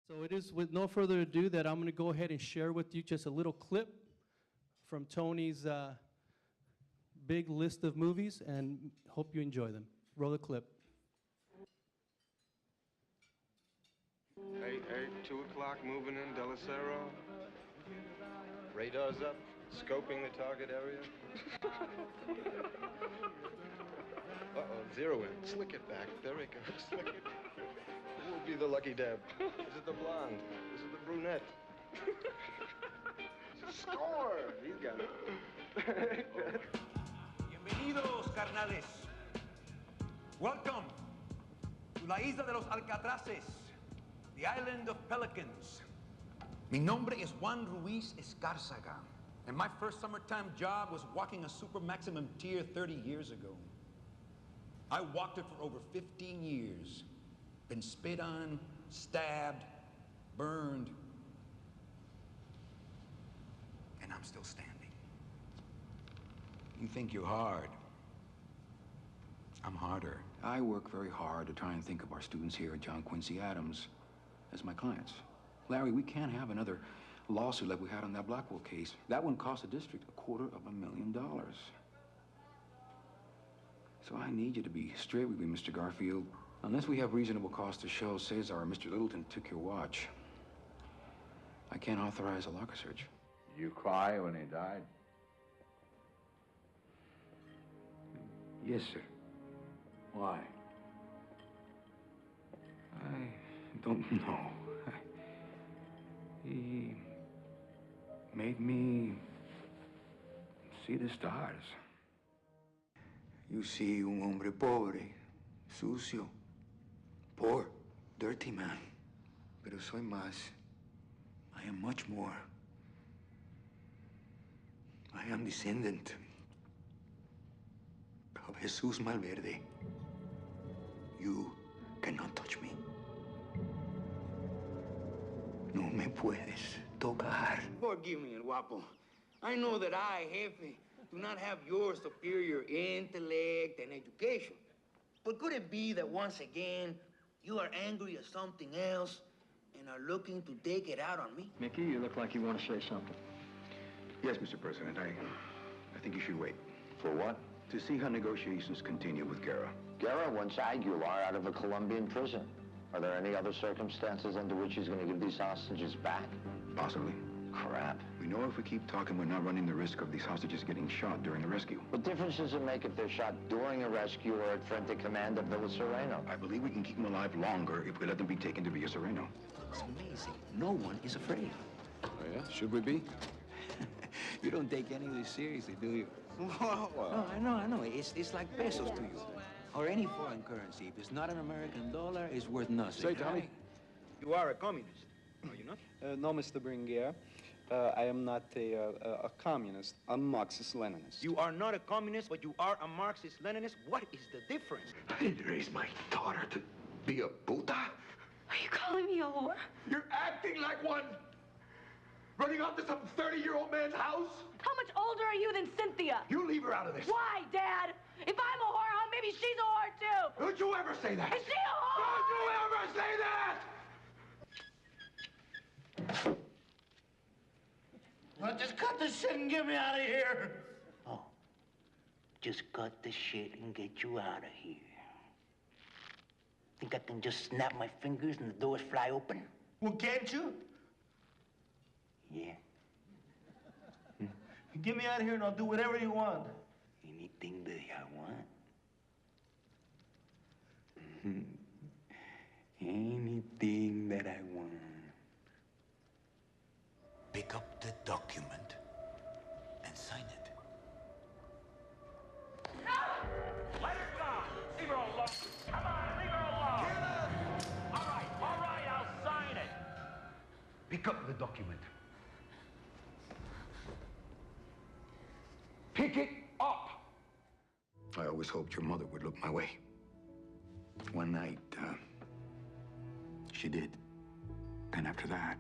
So it is with no further ado that I'm going to go ahead and share with you just a little clip from Tony's big list of movies, and hope you enjoy them. Roll the clip. Hey, 2 o'clock, moving in, Delicero. Radar's up, scoping the target area. Uh-oh, zero in. Slick it back. There it goes. Slick it. Who will be the lucky Deb? Is it the blonde? Is it the brunette? Score! He's got it. Bienvenidos, carnales. Welcome to la isla de los Alcatraces, the island of pelicans. Mi nombre es Juan Ruiz Escárzaga, and my first summertime job was walking a super maximum tier 30 years ago. I walked it for over 15 years. Been spit on, stabbed, burned, and I'm still standing. You think you're hard. I'm harder. I work very hard to try and think of our students here at John Quincy Adams as my clients. Larry, we can't have another lawsuit like we had on that Blackwell case. That one cost the district $250,000. So I need you to be straight with me, Mr. Garfield. Unless we have reasonable cause to show Cesar or Mr. Littleton took your watch, I can't authorize a locker search. Did you cry when he died? Yes, sir. Why? I don't know. He made me see the stars. You see un hombre pobre, sucio, poor, dirty man. Pero soy más. I am much more. I am descendant of Jesus Malverde. You cannot touch me. No me puedes tocar. Forgive me, El Guapo. I know that I, Jefe, do not have your superior intellect and education. But could it be that once again, you are angry at something else and are looking to take it out on me? Mickey, you look like you want to say something. Yes, Mr. President, I think you should wait. For what? To see how negotiations continue with Guerra. Guerra wants Aguilar out of a Colombian prison. Are there any other circumstances under which he's going to give these hostages back? Possibly. Crap. We know if we keep talking, we're not running the risk of these hostages getting shot during the rescue. What difference does it make if they're shot during a rescue or at frente command at Villa Sereno? I believe we can keep them alive longer if we let them be taken to Villa Sereno. It's amazing. No one is afraid. Oh, yeah? Should we be? You don't take any of this seriously, do you? Well. No, I know. It's like pesos to you. Or any foreign currency. If it's not an American dollar, it's worth nothing. Say, Tommy. You are a communist, are you not? No, Mr. Bringuier. I am not a communist. I'm Marxist-Leninist. You are not a communist, but you are a Marxist-Leninist. What is the difference? I didn't raise my daughter to be a puta. Are you calling me a whore? You're acting like one! Running off to some 30-year-old man's house? How much older are you than Cynthia? You leave her out of this. Why, Dad? If I'm a whore, huh, maybe she's a whore, too. Don't you ever say that! Is she a whore? Don't you ever say that! Well, just cut the shit and get me out of here. Oh, just cut the shit and get you out of here. Think I can just snap my fingers and the doors fly open? Well, can't you? Yeah. Get me out of here and I'll do whatever you want. Anything that I want. Anything that I want. Pick up the document and sign it. Let her go! Leave her alone! Come on, leave her alone! All right, I'll sign it. Pick up the document. Pick it up! I always hoped your mother would look my way. One night, she did. And after that,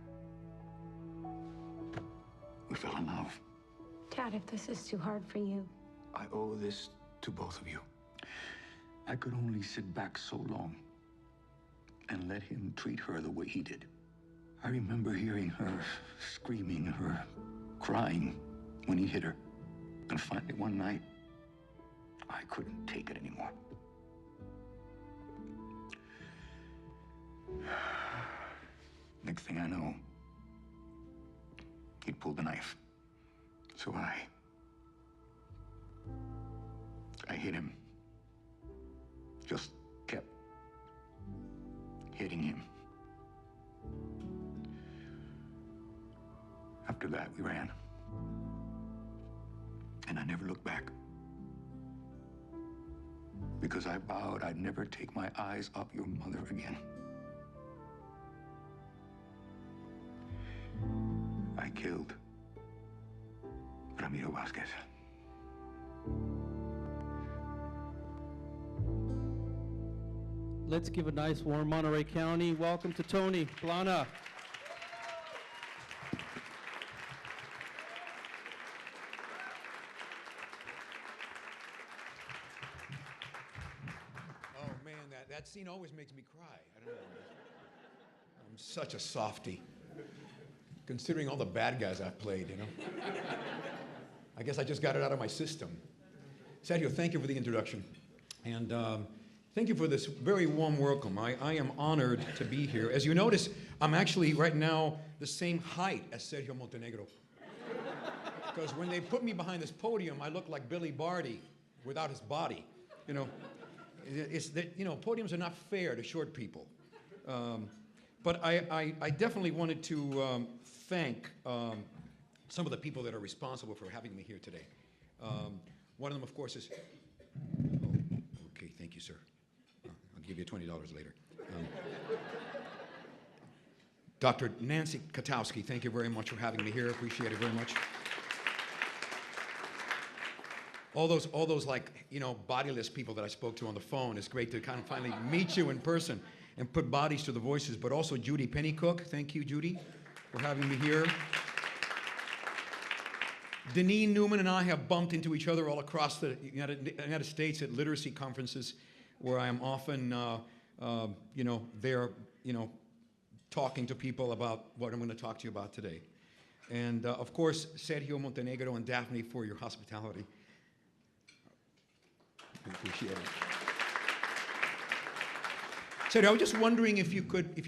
we fell in love. Dad, if this is too hard for you. I owe this to both of you. I could only sit back so long and let him treat her the way he did. I remember hearing her screaming, her crying when he hit her. And finally, one night, I couldn't take it anymore. Next thing I know, he'd pulled the knife. So I hit him. Just kept hitting him. After that, we ran. And I never looked back. Because I vowed I'd never take my eyes off your mother again. I killed Ramiro Vasquez. Let's give a nice warm Monterey County welcome to Tony Plana. Oh man, that scene always makes me cry. I don't know. I'm such a softie, considering all the bad guys I've played, you know. I guess I just got it out of my system. Sergio, thank you for the introduction. And thank you for this very warm welcome. I am honored to be here. As you notice, I'm actually right now the same height as Sergio Montenegro. Because when they put me behind this podium, I look like Billy Barty without his body. You know, it's that, you know, podiums are not fair to short people. But I definitely wanted to thank some of the people that are responsible for having me here today. One of them, of course, is... Oh, okay, thank you, sir. I'll give you $20 later. Dr. Nancy Katowski, thank you very much for having me here. Appreciate it very much. All those like, you know, bodiless people that I spoke to on the phone, it's great to kind of finally meet you in person and put bodies to the voices, but also Judy Pennycook. Thank you, Judy, for having me here. Deneen Newman and I have bumped into each other all across the United States at literacy conferences where I am often, you know, there, you know, talking to people about what I'm going to talk to you about today. And, of course, Sergio Montenegro and Daphne for your hospitality. I appreciate it. Sergio, I was just wondering if you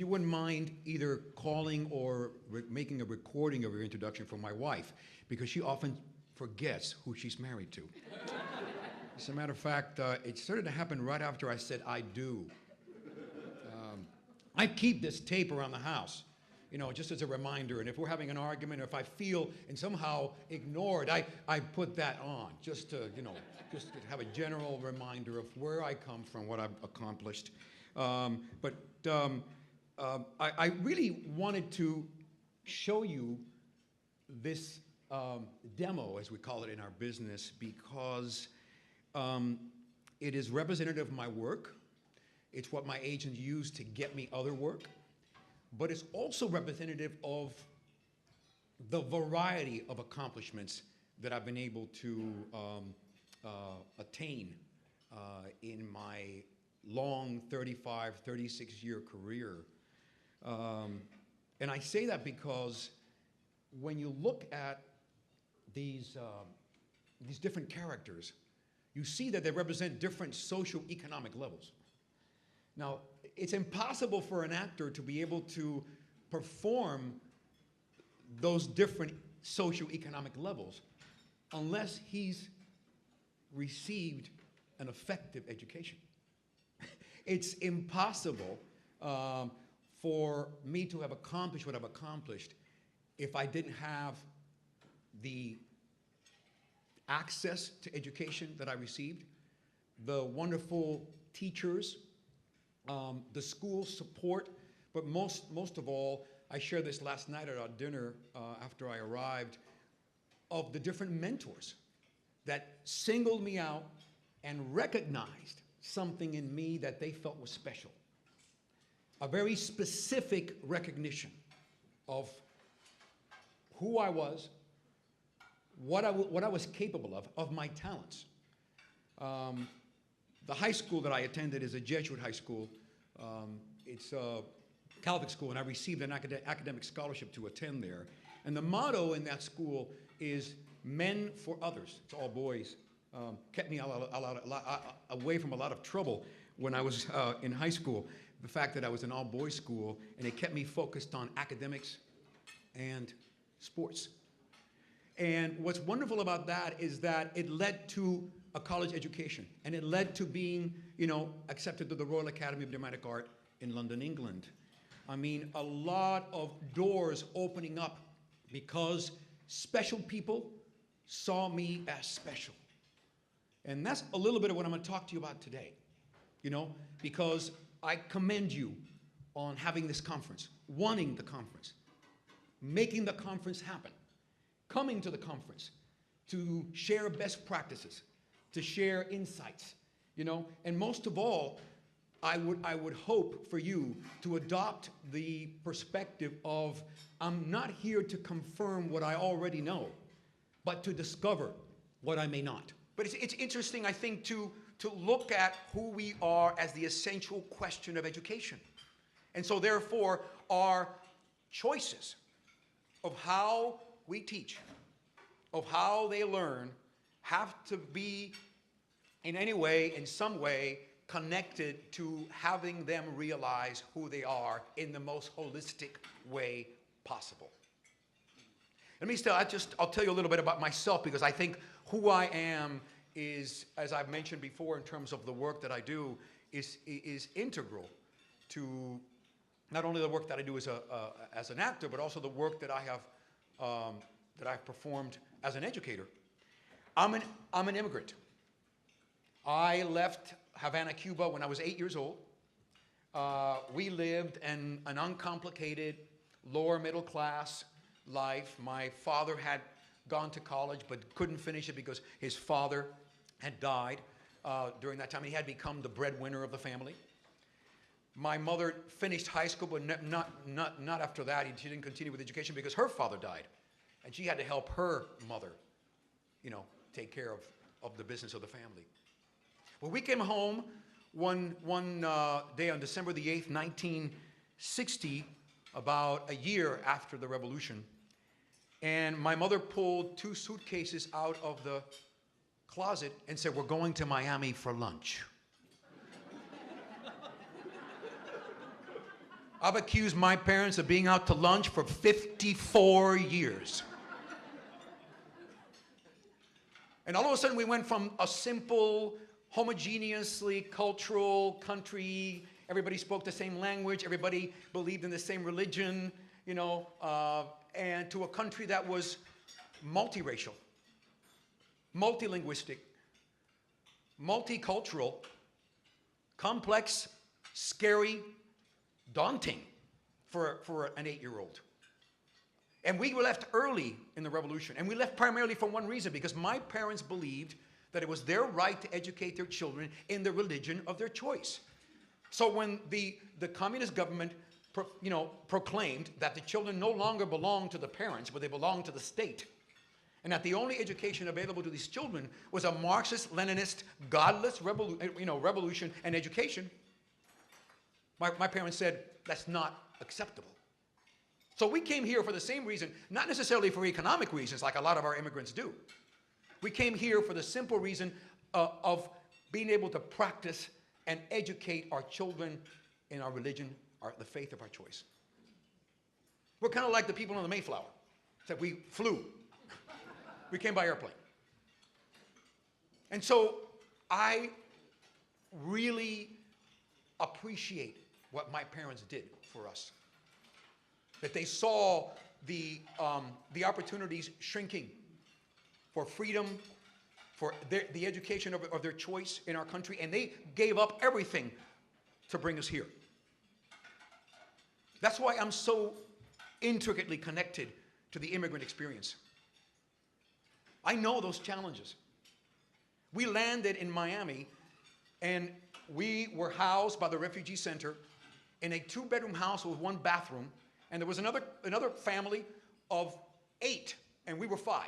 wouldn't mind either calling or making a recording of your introduction for my wife, because she often forgets who she's married to. As a matter of fact, it started to happen right after I said I do. I keep this tape around the house, you know, just as a reminder. And if we're having an argument, or if I feel and somehow ignored, I put that on just to, you know, just to have a general reminder of where I come from, what I've accomplished. But I really wanted to show you this demo, as we call it in our business, because it is representative of my work. It's what my agents use to get me other work. But it's also representative of the variety of accomplishments that I've been able to attain in my long 35, 36-year career. And I say that because when you look at these different characters, you see that they represent different socioeconomic levels. Now, it's impossible for an actor to be able to perform those different socioeconomic levels unless he's received an effective education. It's impossible for me to have accomplished what I've accomplished if I didn't have the access to education that I received, the wonderful teachers, the school support, but most of all, I shared this last night at our dinner after I arrived, of the different mentors that singled me out and recognized something in me that they felt was special. A very specific recognition of who I was, what I was capable of my talents. The high school that I attended is a Jesuit high school. It's Catholic school, and I received an academic scholarship to attend there. And the motto in that school is men for others. It's all boys. Kept me away from a lot of trouble when I was in high school. The fact that I was an all-boys school, and it kept me focused on academics and sports. And what's wonderful about that is that it led to a college education, and it led to being, accepted to the Royal Academy of Dramatic Art in London, England. I mean, a lot of doors opening up because special people saw me as special. And that's a little bit of what I'm going to talk to you about today, because I commend you on having this conference, wanting the conference, making the conference happen, coming to the conference to share best practices, to share insights, and most of all, I would hope for you to adopt the perspective of, I'm not here to confirm what I already know, but to discover what I may not. But it's interesting, I think, to look at who we are as the essential question of education. And so therefore, our choices of how we teach, of how they learn, have to be in any way, in some way, connected to having them realize who they are in the most holistic way possible. I'll tell you a little bit about myself, because I think who I am is, as I've mentioned before, in terms of the work that I do, is integral to not only the work that I do as an actor, but also the work that I've performed as an educator. I'm an immigrant. I left Havana, Cuba when I was 8 years old. We lived in an uncomplicated, lower middle class life. My father had gone to college but couldn't finish it because his father had died during that time. He had become the breadwinner of the family. My mother finished high school, but not after that. She didn't continue with education because her father died. And she had to help her mother, take care of the business of the family. Well, we came home one day on December the 8th, 1960, about a year after the revolution. And my mother pulled 2 suitcases out of the closet and said, "We're going to Miami for lunch." I've accused my parents of being out to lunch for 54 years. And all of a sudden we went from a simple, homogeneously cultural country, everybody spoke the same language, everybody believed in the same religion, and to a country that was multiracial, multilinguistic, multicultural, complex, scary, daunting for an 8-year-old. And we were left early in the revolution, and we left primarily for one reason, because my parents believed that it was their right to educate their children in the religion of their choice. So when the communist government proclaimed that the children no longer belonged to the parents, but they belonged to the state, and that the only education available to these children was a Marxist, Leninist, godless revolution and education, my parents said, that's not acceptable. So we came here for the same reason, not necessarily for economic reasons like a lot of our immigrants do. We came here for the simple reason of being able to practice and educate our children in our religion, the faith of our choice. We're kind of like the people on the Mayflower, except we flew. We came by airplane. And so I really appreciate what my parents did for us. That they saw the opportunities shrinking for freedom, for the education of their choice in our country, and they gave up everything to bring us here. That's why I'm so intricately connected to the immigrant experience. I know those challenges. We landed in Miami, and we were housed by the refugee center in a 2-bedroom house with 1 bathroom, and there was another family of 8, and we were 5.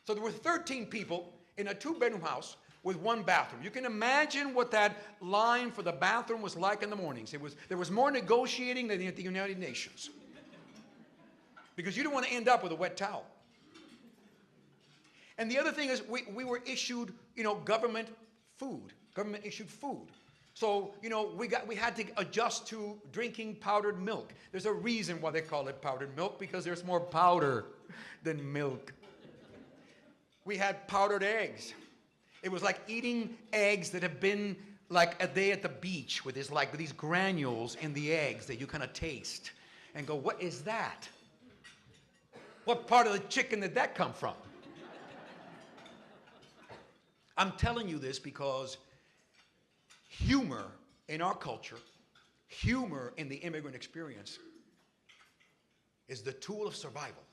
So there were 13 people in a 2-bedroom house with one bathroom. You can imagine what that line for the bathroom was like in the mornings. There was more negotiating than at the United Nations. Because you don't want to end up with a wet towel. And the other thing is we were issued, government issued food. So, we had to adjust to drinking powdered milk. There's a reason why they call it powdered milk, because there's more powder than milk. We had powdered eggs. It was like eating eggs that have been like a day at the beach with these granules in the eggs that you kind of taste and go, what is that? What part of the chicken did that come from? I'm telling you this because humor in our culture, humor in the immigrant experience, is the tool of survival.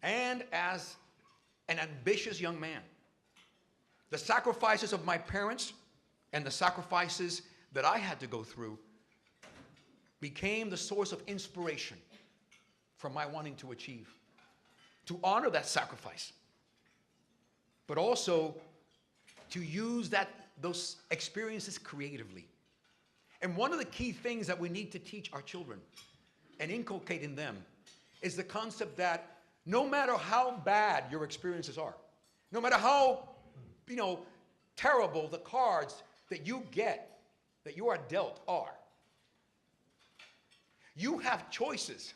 And as an ambitious young man, the sacrifices of my parents and the sacrifices that I had to go through became the source of inspiration for my wanting to achieve, to honor that sacrifice, but also to use those experiences creatively. And one of the key things that we need to teach our children and inculcate in them is the concept that no matter how bad your experiences are, no matter how, terrible the cards that you get, that you are dealt are, you have choices.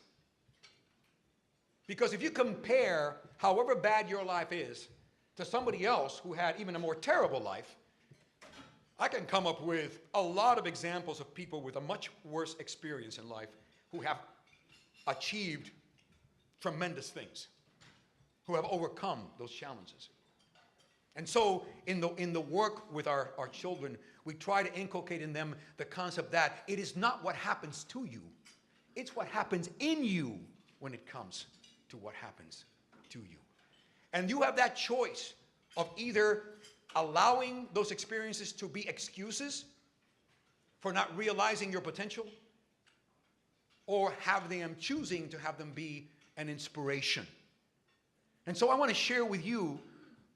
Because if you compare however bad your life is to somebody else who had even a more terrible life, I can come up with a lot of examples of people with a much worse experience in life who have achieved tremendous things, who have overcome those challenges. And so in the work with our children, we try to inculcate in them the concept that it is not what happens to you, it's what happens in you when it comes to what happens to you. And you have that choice of either allowing those experiences to be excuses for not realizing your potential, or choosing to have them be an inspiration. And so I want to share with you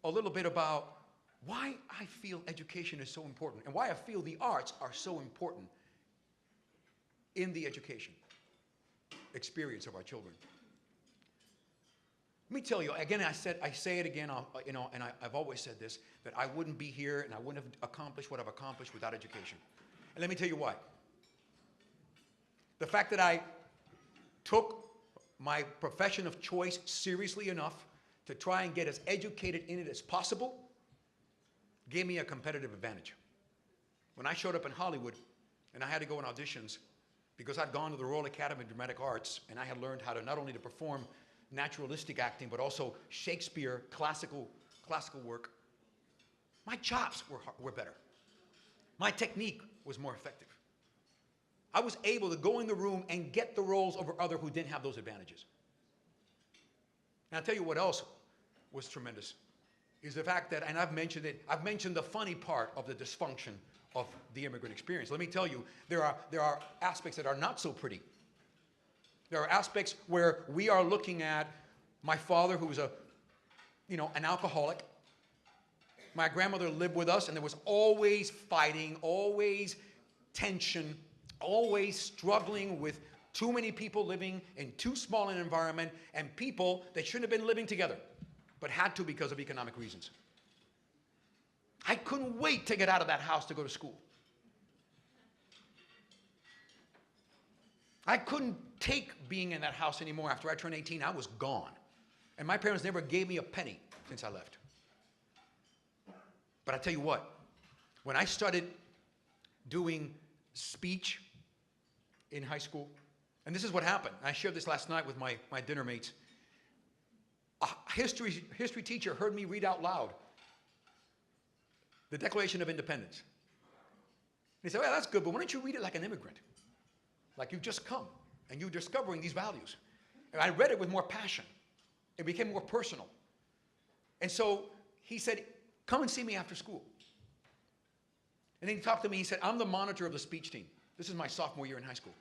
a little bit about why I feel education is so important and why I feel the arts are so important in the education experience of our children. Let me tell you, again, I say it again, and I've always said this, that I wouldn't be here and I wouldn't have accomplished what I've accomplished without education. And let me tell you why. The fact that I took my profession of choice seriously enough to try and get as educated in it as possible gave me a competitive advantage. When I showed up in Hollywood and I had to go on auditions, because I'd gone to the Royal Academy of Dramatic Arts and I had learned how to not only to perform naturalistic acting, but also Shakespeare, classical work, my chops were better. My technique was more effective. I was able to go in the room and get the roles over others who didn't have those advantages. And I'll tell you what else was tremendous, is the fact that, and I've mentioned it, I've mentioned the funny part of the dysfunction of the immigrant experience. Let me tell you, there are aspects that are not so pretty. There are aspects where we are looking at my father, who was an alcoholic. My grandmother lived with us, and there was always fighting, always tension, always struggling with too many people living in too small an environment, and people that shouldn't have been living together, but had to because of economic reasons. I couldn't wait to get out of that house to go to school. I couldn't take being in that house anymore. After I turned 18, I was gone. And my parents never gave me a penny since I left. But I tell you what, when I started doing speech in high school, and this is what happened. I shared this last night with my dinner mates. A history teacher heard me read out loud the Declaration of Independence. And he said, well, that's good, but why don't you read it like an immigrant? Like you've just come, and you're discovering these values. And I read it with more passion. It became more personal. And so he said, come and see me after school. And then he talked to me, he said, I'm the monitor of the speech team. This is my sophomore year in high school.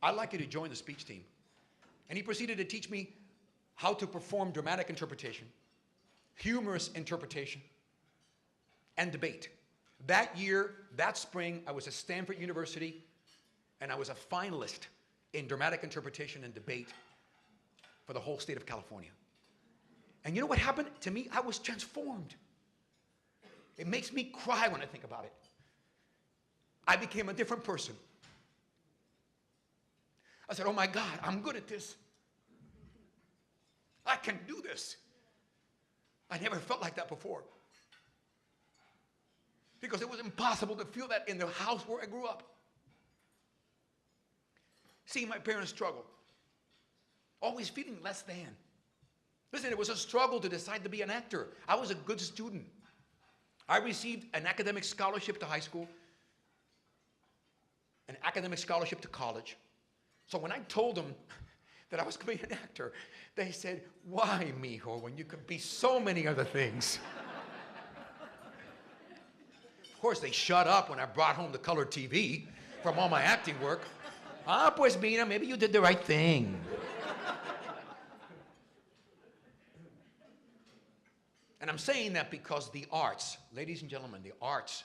I'd like you to join the speech team. And he proceeded to teach me how to perform dramatic interpretation, humorous interpretation, and debate. That year, that spring, I was at Stanford University, and I was a finalist in dramatic interpretation and debate for the whole state of California. And you know what happened to me? I was transformed. It makes me cry when I think about it. I became a different person. I said, oh my God, I'm good at this. I can do this. I never felt like that before. Because it was impossible to feel that in the house where I grew up. Seeing my parents struggle. Always feeling less than. Listen, it was a struggle to decide to be an actor. I was a good student. I received an academic scholarship to high school, an academic scholarship to college. So when I told them that I was going to be an actor, they said, why, mijo, when you could be so many other things? Of course, they shut up when I brought home the color TV from all my acting work. Ah, pues mira, maybe you did the right thing. And I'm saying that because the arts, ladies and gentlemen, the arts,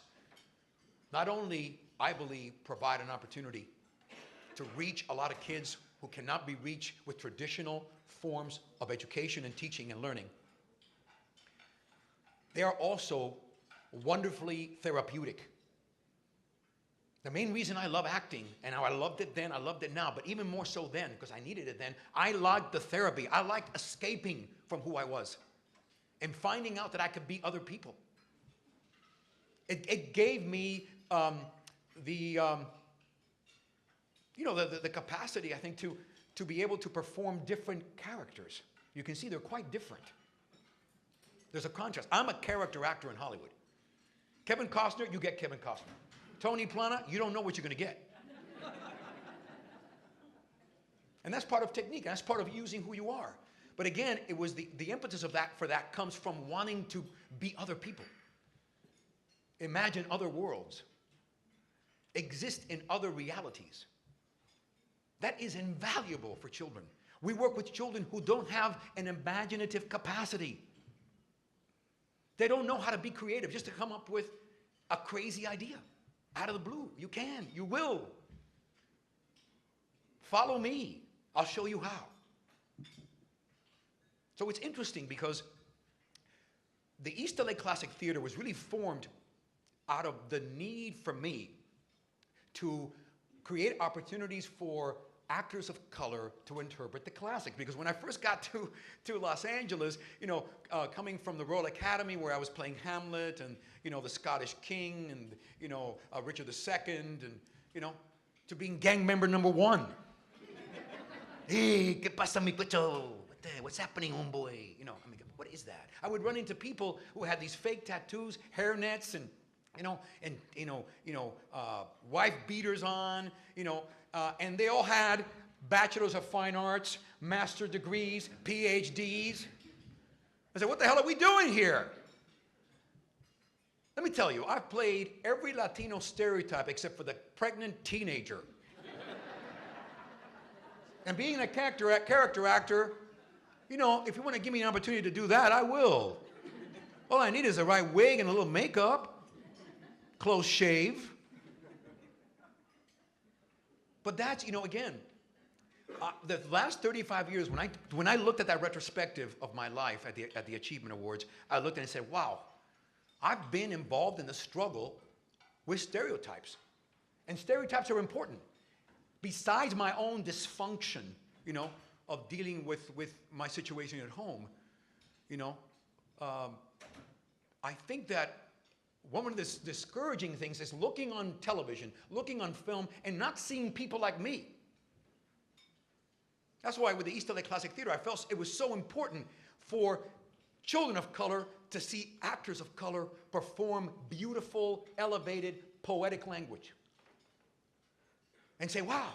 not only, I believe, provide an opportunity to reach a lot of kids who cannot be reached with traditional forms of education and teaching and learning, they are also wonderfully therapeutic. The main reason I love acting, and I loved it then, I loved it now, but even more so then, because I needed it then, I liked the therapy. I liked escaping from who I was and finding out that I could be other people. It gave me the capacity, I think, to be able to perform different characters. You can see they're quite different. There's a contrast. I'm a character actor in Hollywood. Kevin Costner, you get Kevin Costner. Tony Plana, you don't know what you're going to get. And that's part of technique. That's part of using who you are. But again, it was the impetus of that comes from wanting to be other people. Imagine other worlds. Exist in other realities. That is invaluable for children. We work with children who don't have an imaginative capacity. They don't know how to be creative, just to come up with a crazy idea out of the blue. You can, you will. Follow me. I'll show you how. So it's interesting because the East LA Classic Theater was really formed out of the need for me to create opportunities for actors of color to interpret the classics. Because when I first got to Los Angeles, coming from the Royal Academy where I was playing Hamlet and, the Scottish King and, Richard II and, to being gang member number 1. Hey, ¿qué pasa, mi pecho? What's happening, homeboy? What is that? I would run into people who had these fake tattoos, hairnets, and wife beaters on, and they all had bachelors of fine arts, master degrees, PhDs. I said, what the hell are we doing here? Let me tell you, I've played every Latino stereotype except for the pregnant teenager. And being a character actor, if you want to give me an opportunity to do that, I will. All I need is the right wig and a little makeup, close shave. But that's, again, the last 35 years, when I looked at that retrospective of my life at the Achievement Awards, I looked and said, wow, I've been involved in the struggle with stereotypes. And stereotypes are important. Besides my own dysfunction, of dealing with my situation at home, I think that one of the discouraging things is looking on television, looking on film, and not seeing people like me. That's why with the East LA Classic Theater, I felt it was so important for children of color to see actors of color perform beautiful, elevated, poetic language. And say, wow,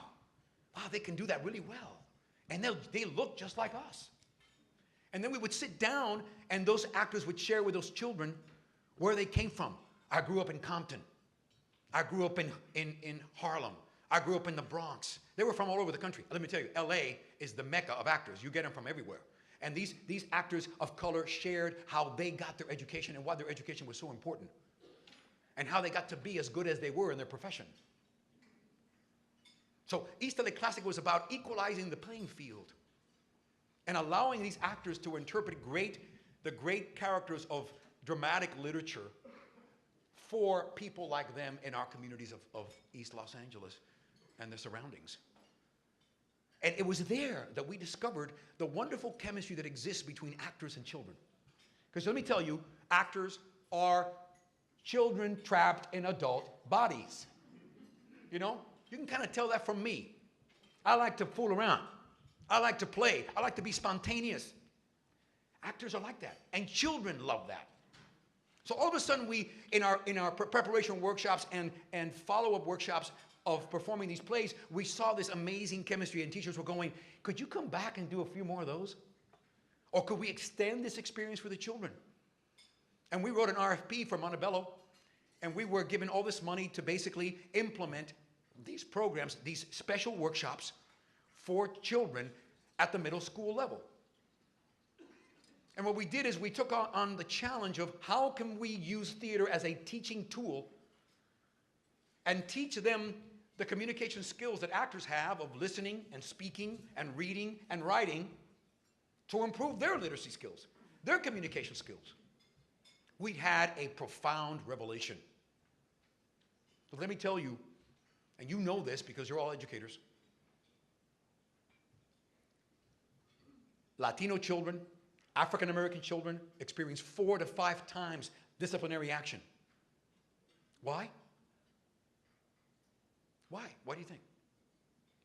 they can do that really well. And they look just like us. And then we would sit down, and those actors would share with those children where they came from. I grew up in Compton. I grew up in Harlem. I grew up in the Bronx. They were from all over the country. Let me tell you, LA is the mecca of actors. You get them from everywhere. And these actors of color shared how they got their education and why their education was so important. and how they got to be as good as they were in their profession. So East LA Classic was about equalizing the playing field and allowing these actors to interpret the great characters of dramatic literature for people like them in our communities of East Los Angeles and the surroundings. And it was there that we discovered the wonderful chemistry that exists between actors and children. Because let me tell you, actors are children trapped in adult bodies. You know? You can kind of tell that from me. I like to fool around. I like to play. I like to be spontaneous. Actors are like that. And children love that. So all of a sudden we, in our preparation workshops and follow-up workshops of performing these plays, we saw this amazing chemistry, and teachers were going, could you come back and do a few more of those? Or could we extend this experience for the children? And we wrote an RFP for Montebello, and we were given all this money to basically implement these programs, these special workshops for children at the middle school level. And what we did is we took on the challenge of how can we use theater as a teaching tool and teach them the communication skills that actors have of listening and speaking and reading and writing to improve their literacy skills, their communication skills. We had a profound revelation. But let me tell you, and you know this because you're all educators, Latino children, African American children experience 4 to 5 times disciplinary action. Why? Why? Why do you think?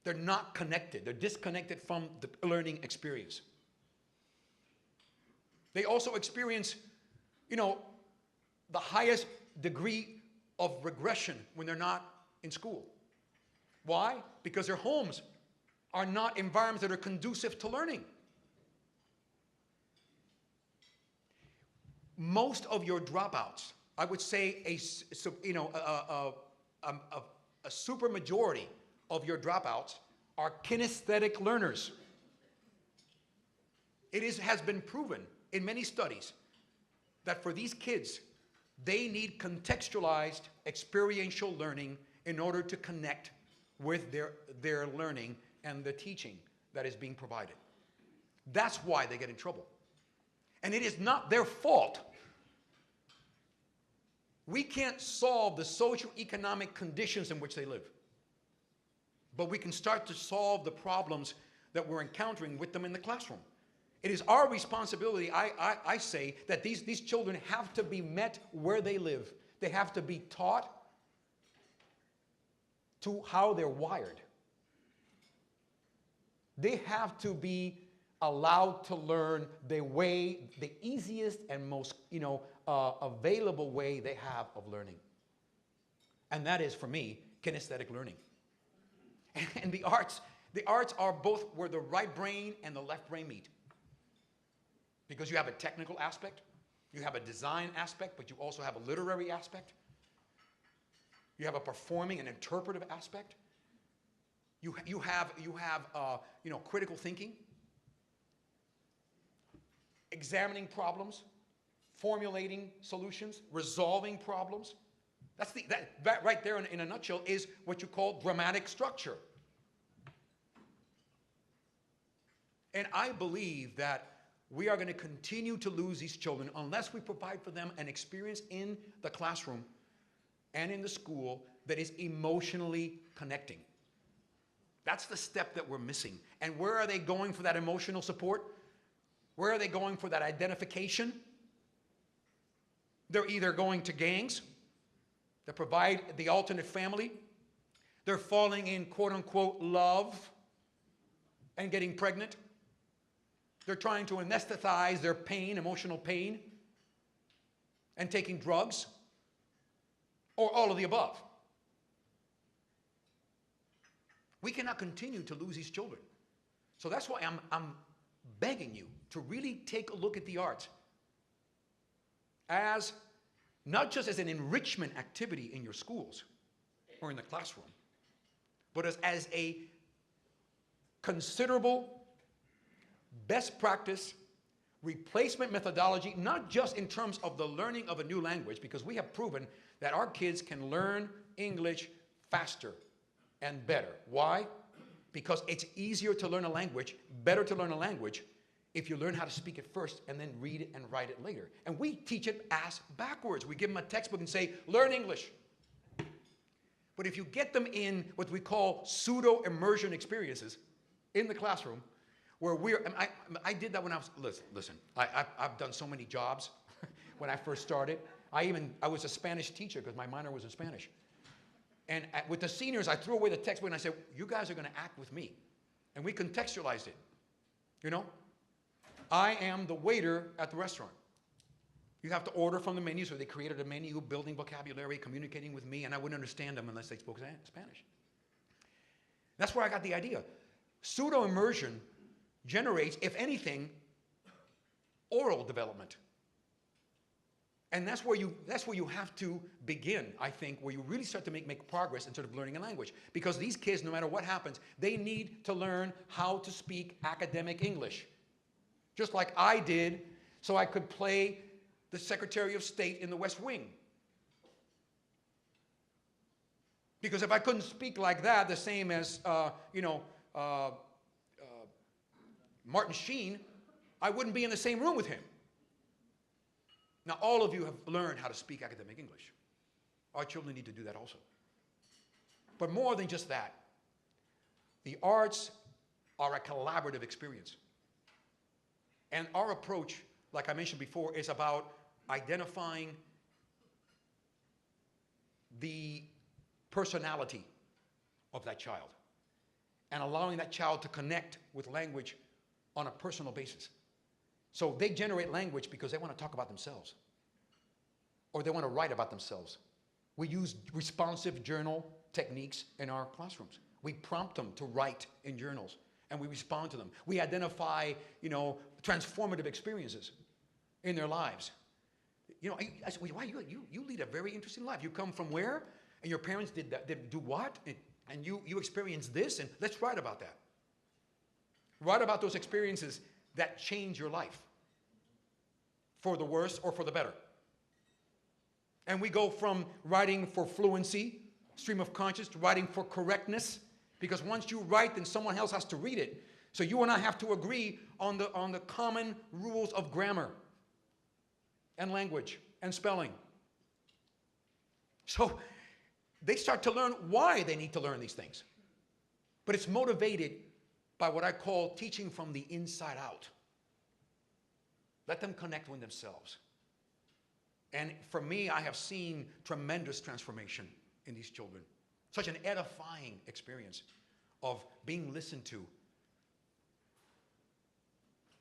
They're not connected. They're disconnected from the learning experience. They also experience, the highest degree of regression when they're not in school. Why? Because their homes are not environments that are conducive to learning. Most of your dropouts, I would say a super majority of your dropouts are kinesthetic learners. Has been proven in many studies that for these kids, they need contextualized experiential learning in order to connect with their learning and the teaching that is being provided. That's why they get in trouble. And it is not their fault. We can't solve the socioeconomic conditions in which they live. But we can start to solve the problems that we're encountering with them in the classroom. It is our responsibility, I say, that these children have to be met where they live. They have to be taught to how they're wired. They have to be allowed to learn the easiest and most, available way they have of learning. And that is, for me, kinesthetic learning. And the arts are both where the right brain and the left brain meet. Because you have a technical aspect, you have a design aspect, but you also have a literary aspect. You have a performing and interpretive aspect. You have critical thinking, examining problems, formulating solutions, resolving problems. That right there in a nutshell is what you call dramatic structure. And I believe that we are going to continue to lose these children unless we provide for them an experience in the classroom and in the school that is emotionally connecting. That's the step that we're missing. And where are they going for that emotional support? Where are they going for that identification? They're either going to gangs that provide the alternate family. They're falling in quote-unquote love and getting pregnant. They're trying to anesthetize their pain, emotional pain, and taking drugs, or all of the above. We cannot continue to lose these children. So that's why I'm begging you to really take a look at the arts as not just as an enrichment activity in your schools or in the classroom, but as a considerable best practice replacement methodology, not just in terms of the learning of a new language, because we have proven that our kids can learn English faster and better. Why? Because it's easier to learn a language, better to learn a language, if you learn how to speak it first and then read it and write it later. And we teach it ass backwards. We give them a textbook and say, learn English. But if you get them in what we call pseudo-immersion experiences in the classroom, where I did that when I was, listen, I've done so many jobs when I first started. I was a Spanish teacher because my minor was in Spanish. And with the seniors, I threw away the textbook and I said, you guys are going to act with me. And we contextualized it. You know? I am the waiter at the restaurant. You have to order from the menu, so they created a menu, building vocabulary, communicating with me, and I wouldn't understand them unless they spoke Spanish. That's where I got the idea. Pseudo-immersion generates, if anything, oral development. And that's where you have to begin, I think, where you really start to make progress instead of learning a language. Because these kids, no matter what happens, they need to learn how to speak academic English. Just like I did, so I could play the Secretary of State in the West Wing. Because if I couldn't speak like that, the same as, Martin Sheen, I wouldn't be in the same room with him. Now, all of you have learned how to speak academic English. Our children need to do that also. But more than just that, the arts are a collaborative experience. And our approach, like I mentioned before, is about identifying the personality of that child and allowing that child to connect with language on a personal basis. So they generate language because they want to talk about themselves or they want to write about themselves. We use responsive journal techniques in our classrooms. We prompt them to write in journals and we respond to them. We identify, transformative experiences in their lives. I said, why you lead a very interesting life. You come from where? And your parents did do what? And you experienced this, and let's write about that. Write about those experiences that change your life for the worse or for the better. And we go from writing for fluency, stream of conscious, to writing for correctness, because once you write, then someone else has to read it. So you and I have to agree on the common rules of grammar and language and spelling. So they start to learn why they need to learn these things. But it's motivated by what I call teaching from the inside out. Let them connect with themselves. And for me, I have seen tremendous transformation in these children. Such an edifying experience of being listened to,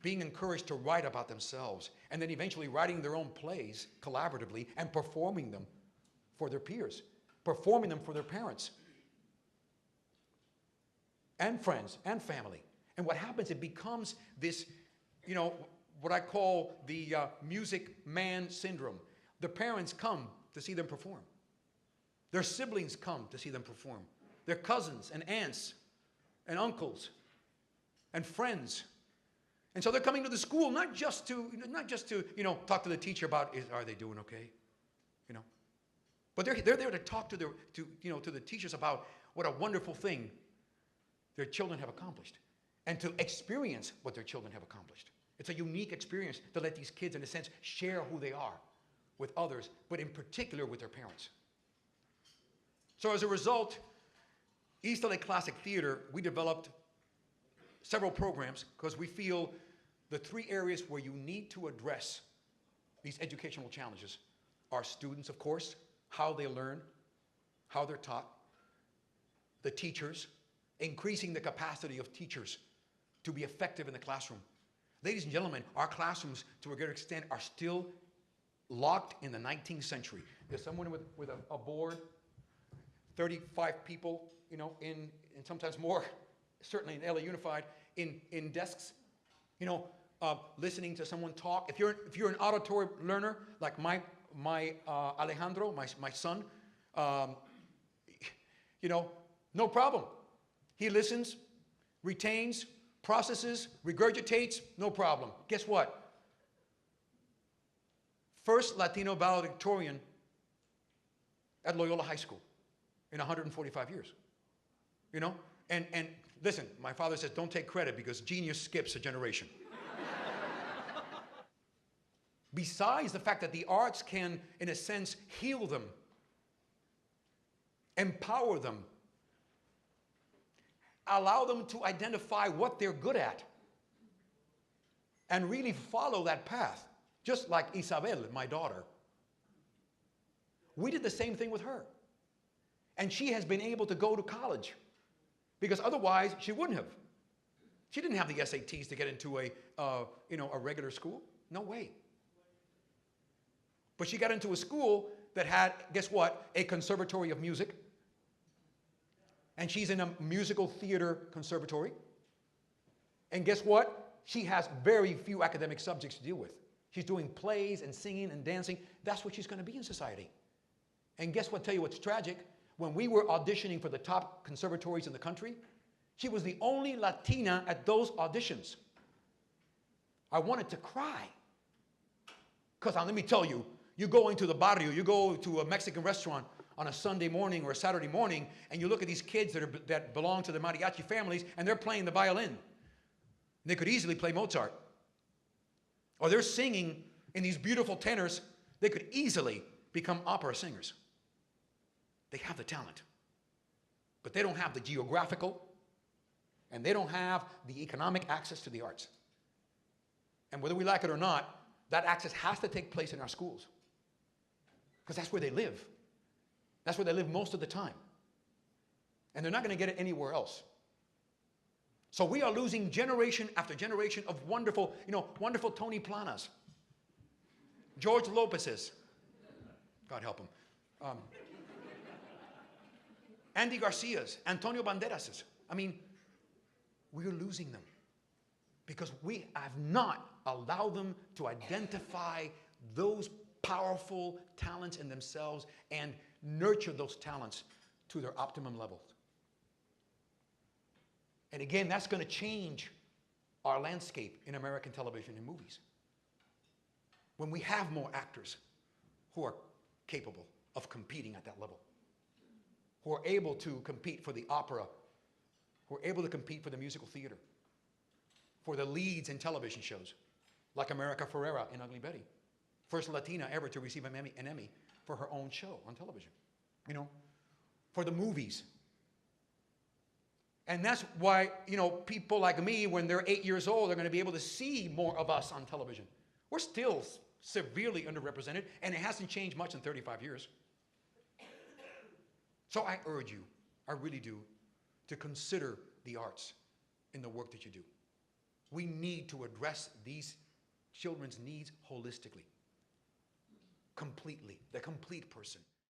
being encouraged to write about themselves, and then eventually writing their own plays collaboratively and performing them for their peers, performing them for their parents and friends and family. And what happens, it becomes this, what I call the music man syndrome. The parents come to see them perform. Their siblings come to see them perform. Their cousins and aunts and uncles and friends. And so they're coming to the school not just to talk to the teacher about are they doing okay, but they're there to talk to the teachers about what a wonderful thing their children have accomplished and to experience what their children have accomplished. It's a unique experience to let these kids, in a sense, share who they are with others, but in particular with their parents. So as a result, East LA Classic Theater, we developed several programs because we feel the three areas where you need to address these educational challenges are students, of course, how they learn, how they're taught, the teachers, increasing the capacity of teachers to be effective in the classroom. Ladies and gentlemen, our classrooms, to a great extent, are still locked in the 19th century. There's someone with a board, 35 people, and sometimes more, certainly in LA Unified, in desks, listening to someone talk. If you're an auditory learner, like my Alejandro, my son, no problem. He listens, retains, processes, regurgitates, no problem. Guess what? First Latino valedictorian at Loyola High School in 145 years. You know? And listen, my father says don't take credit because genius skips a generation. Besides the fact that the arts can, in a sense, heal them, empower them, allow them to identify what they're good at, and really follow that path, just like Isabel, my daughter. We did the same thing with her. And she has been able to go to college because otherwise she wouldn't have. She didn't have the SATs to get into a regular school. No way. But she got into a school that had, guess what, a conservatory of music. And she's in a musical theater conservatory. And guess what? She has very few academic subjects to deal with. She's doing plays and singing and dancing. That's what she's going to be in society. And guess what? Tell you what's tragic? When we were auditioning for the top conservatories in the country, she was the only Latina at those auditions. I wanted to cry. Because let me tell you, you go into the barrio, you go to a Mexican restaurant on a Sunday morning or a Saturday morning, and you look at these kids that belong to the mariachi families, and they're playing the violin. They could easily play Mozart. Or they're singing in these beautiful tenors. They could easily become opera singers. They have the talent. But they don't have the geographical, and they don't have the economic access to the arts. And whether we like it or not, that access has to take place in our schools. Because that's where they live. That's where they live most of the time. And they're not going to get it anywhere else. So we are losing generation after generation of wonderful Tony Planas, George Lopez's, God help him, Andy Garcia's, Antonio Banderas's. I mean, we're losing them because we have not allowed them to identify those powerful talents in themselves and nurture those talents to their optimum levels. And again, that's going to change our landscape in American television and movies. When we have more actors who are capable of competing at that level, who are able to compete for the opera, who are able to compete for the musical theater, for the leads in television shows, like America Ferrera in Ugly Betty, first Latina ever to receive an Emmy for her own show on television, for the movies. And that's why, people like me, when they're 8 years old, are going to be able to see more of us on television. We're still severely underrepresented, and it hasn't changed much in 35 years. So I urge you, I really do, to consider the arts in the work that you do. We need to address these children's needs holistically, completely, the complete person.